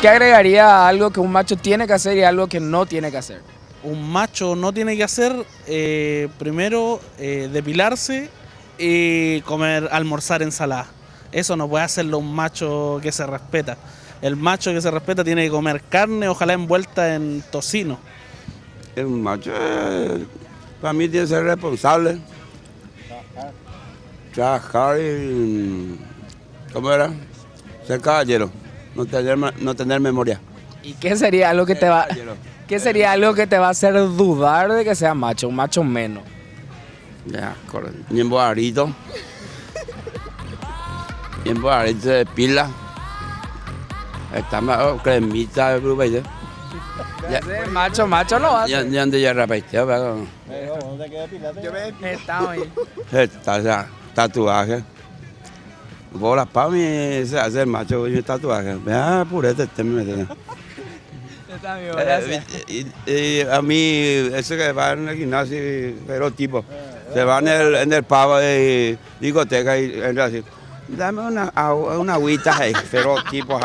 ¿Qué agregaría a algo que un macho tiene que hacer y algo que no tiene que hacer? Un macho no tiene que hacer, primero, depilarse y almorzar ensalada. Eso no puede hacerlo un macho que se respeta. El macho que se respeta tiene que comer carne, ojalá envuelta en tocino. El macho, para mí, tiene que ser responsable. Trabajar y, ¿cómo era? Ser caballero, no tener memoria. ¿Y qué sería algo que te va, Caballero. qué sería algo que te va a hacer dudar de que sea macho, un macho menos? Ya, correcto. Y en boarito. Y en boarito de pila. Está más cremita de grupo. Ya, Ese macho no va a ser. ya ande ya rapeteo, pero Estamos ahí. está ya, tatuaje. Bolas para mí se hace el macho y tatuaje. Vea, purete, este me mete. Está bien, gracias. Y a mí, ese que va en el gimnasio, pero tipo, se va en el pavo de discoteca y entra así. Dame una agüita ahí, pero tipo,